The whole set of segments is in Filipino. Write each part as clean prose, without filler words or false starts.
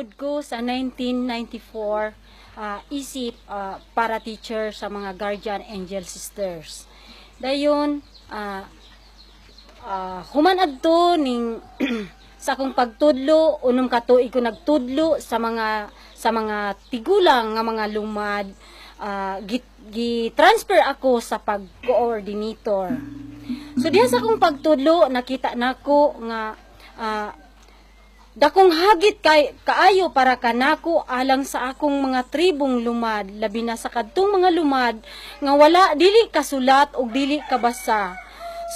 gud ko sa 1994 isip para teacher sa mga Guardian Angel Sisters. Dayon human adto ning sa akong pagtudlo unom ka tuig ko nagtudlo sa mga tigulang nga mga lumad, gi-transfer ako sa pag-coordinator. So diha sa akong pagtudlo nakita nako nga dakong hagit kaayo para kanako alang sa akong mga tribong lumad, labi na sa kadtong mga lumad nga wala dili kasulat o dili kabasa.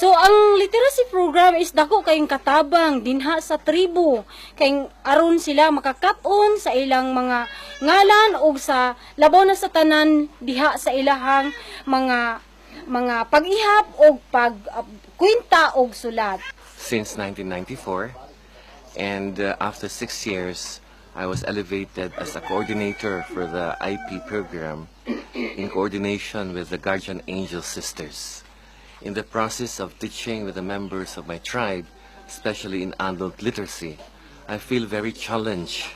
So ang literacy program is dako kayong katabang dinha sa tribo kay aron sila makakaton sa ilang mga ngalan o sa labaw na sa tanan diha sa ilahang mga pag-ihap o pagkwenta og sulat. Since 1994, and after 6 years, I was elevated as a coordinator for the IP program in coordination with the Guardian Angel Sisters. In the process of teaching with the members of my tribe, especially in adult literacy, I feel very challenged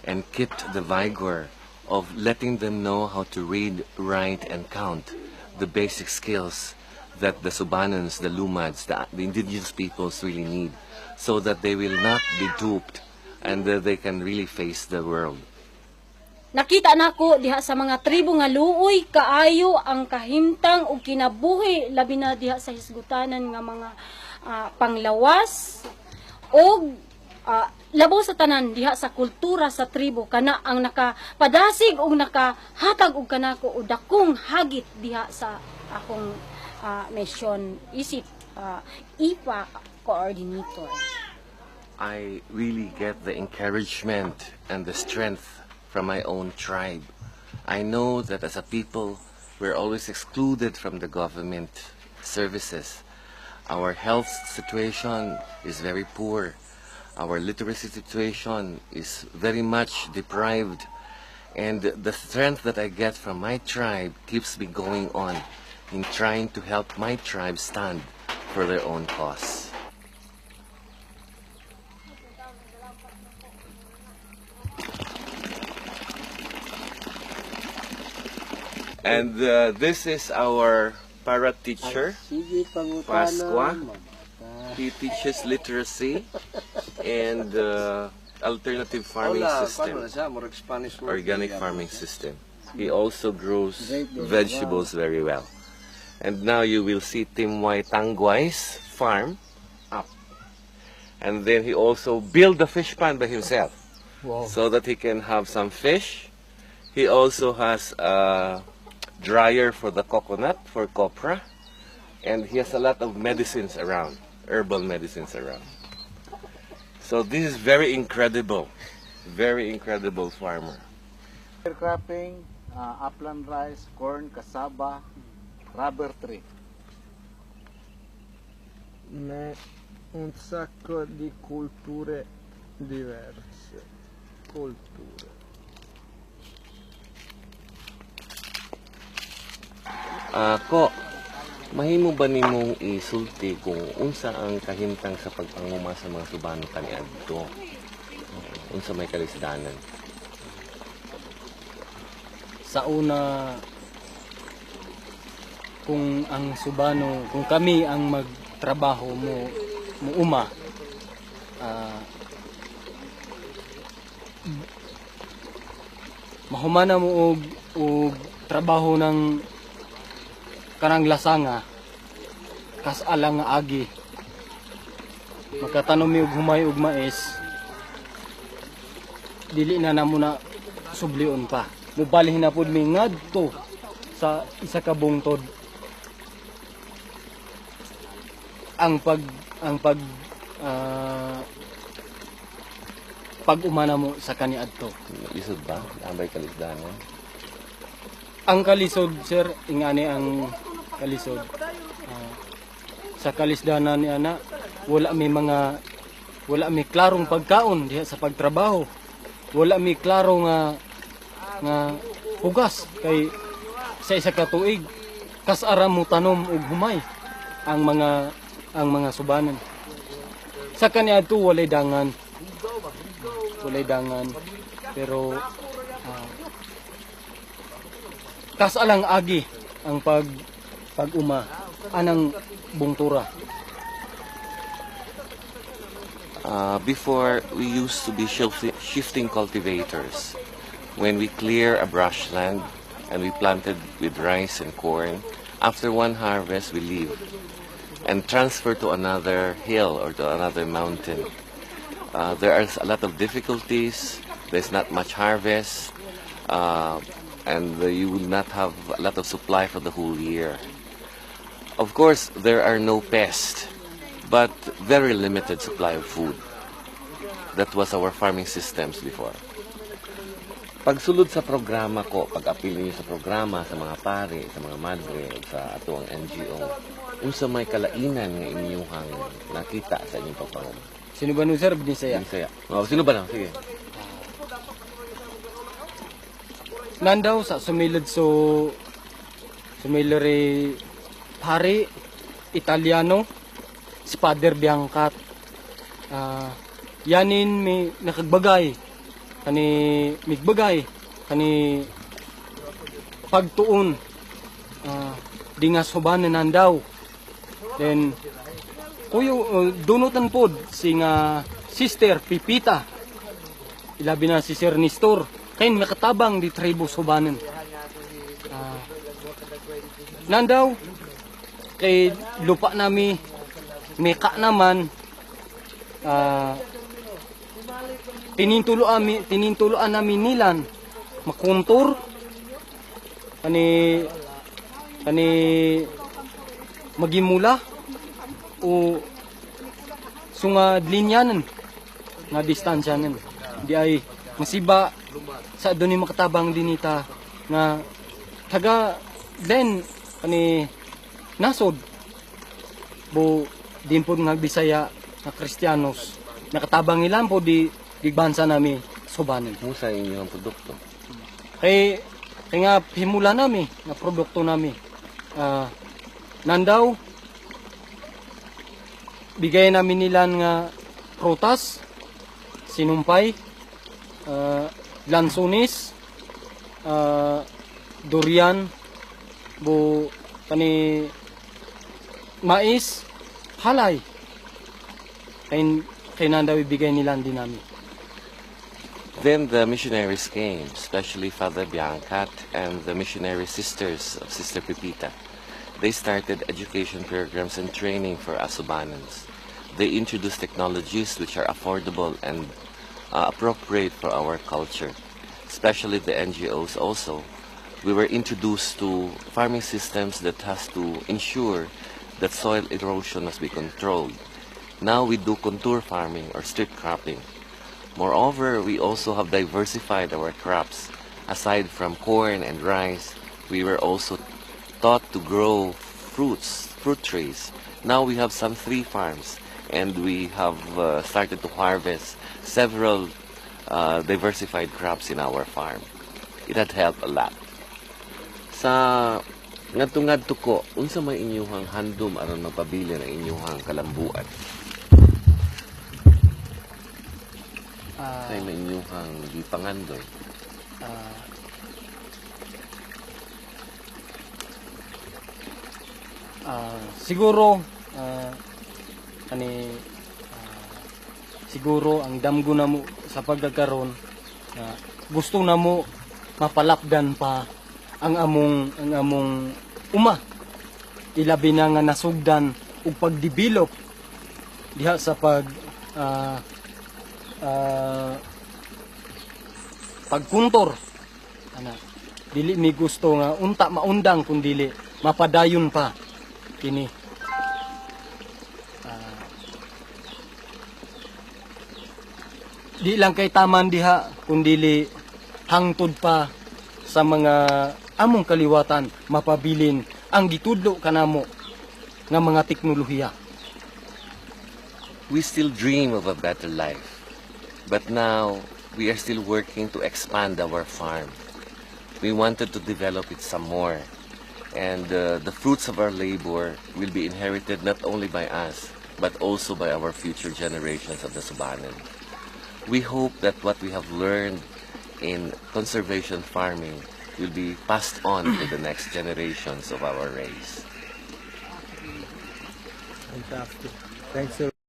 and kept the vigor of letting them know how to read, write, and count, the basic skills that the Subanans, the Lumads, the indigenous peoples really need, so that they will not be duped and that they can really face the world. Nakita nako diha sa mga tribo nga luoy kaayo ang kahimtang ug kinabuhi labi na diha sa hisgutanan nga mga panglawas ug labaw sa tanan diha sa kultura sa tribo kana ang nakapadasig ug nakahatag og kanako og dakong hagit diha sa akong mission isip IPA coordinator. I really get the encouragement and the strength from my own tribe. I know that as a people, we're always excluded from the government services. Our health situation is very poor. Our literacy situation is very much deprived. And the strength that I get from my tribe keeps me going on in trying to help my tribe stand for their own cause. And this is our para teacher, Pasqua. He teaches literacy and alternative farming system, organic farming system. He also grows vegetables very well. And now you will see Timway Tangway's farm up. And then he also built the fish pond by himself. Wow. So that he can have some fish. He also has a dryer for the coconut, for copra. And he has a lot of medicines around, herbal medicines around. So this is very incredible farmer. Cropping, upland rice, corn, cassava, rubber tree. Un sacco di culture diverse. Culture. Ko, mahimo ba nimong isulti kung unsa ang kahimtang sa pagpanguma sa mga Subano kaniadto? Unsa may kalisdanan? Sa una, kung ang Subano, kung kami ang magtrabaho muuma, mahumana mo og trabaho ng kanang lasanga kas alang nga agi makatanom mi og humay og mais dili na namo na sublion pa mubalhin na pud mi ngadto sa isa ka bungtod ang pag-umana mo sa kaniadto. Lisod ba? Ambay kalisdanan? Ang kalisod, sir, ingani ang kalisod. Sa kalisdanan ni ana, wala may klarong pagkaon diha sa pagtrabaho. Wala may klaro nga hugas kay sa isa ka tuig kas aram mo tanom og humay ang mga subanan. Sa kaniadto walay dangan. Pero tas alang agi ang pag-uma anang bungtura. Before, we used to be shifting cultivators. When we clear a brushland and we planted with rice and corn, after one harvest, we leave and transfer to another hill or to another mountain. There are a lot of difficulties. There's not much harvest, and you will not have a lot of supply for the whole year. Of course, there are no pests, but very limited supply of food. That was our farming systems before. Pagsulod sa programa ko, pag-apil niyo sa programa, sa mga pare, sa mga madre, sa atuang NGO, unsa may kalainan nga inyong nakita sa inyong pagpangum. Sino ba nun, sir? Binisaya. Binisaya. Oh, sino ba na? Sige. Nandaw sa sumilid sumilere pare Italiano si Father Biancat. Yanin may nakagbagay kani migbagay kani pagtuon di nga subanan nandaw. Then kuyo dunutan pod si nga Sister Pipita. Ilabi na si Sir Nestor. Kain makatabang di tribo subanan. Nandaw kay lupa nami meka naman tinintuluan namin nilan makuntur kani magimula o sungad linyanan nga distansyanan di ay masiba sa doon ni makatabang dinita nga taga then kani nasod bo din po nga Bisaya na Kristiyanos nakatabang ilan po di bansa nami subanan. Musa inyong produkto. Kay nga himula nami na produkto nami nandaw bigay namin nilan nga prutas, sinumpay, lansunis, durian, bu kani mais, halay. Kay nandaw ibigay nilan din namin. Then the missionaries came, especially Father Biancat and the missionary sisters of Sister Pipita. They started education programs and training for Asubanans. They introduced technologies which are affordable and appropriate for our culture, especially the NGOs also. We were introduced to farming systems that has to ensure that soil erosion must be controlled. Now we do contour farming or street cropping. Moreover, we also have diversified our crops. Aside from corn and rice, we were also taught to grow fruit trees. Now we have some 3 farms and we have started to harvest several diversified crops in our farm. It had helped a lot. Sa ngadto-ngadto ko, unsa may inyuhang handom aron mapabili na inyuhang kalambuan? Sa inyuhang gipangandoy. Siguro siguro ang damgo na mo sa pagkakaroon gusto na mo mapalapdan pa ang among uma ilabi na nga nasugdan ug pagdevelop diha sa pagkuntor dili mi gusto nga unta maundang kun dili mapadayon pa kini di lang kay taman diha kundili hangtod pa sa mga among kaliwatan mapabilin ang gitudlo kanamo nga mga teknolohiya. We still dream of a better life, but now we are still working to expand our farm. We wanted to develop it some more, and the fruits of our labor will be inherited not only by us, but also by our future generations of the Subanen. We hope that what we have learned in conservation farming will be passed on to the next generations of our race. Fantastic. Thanks a lot.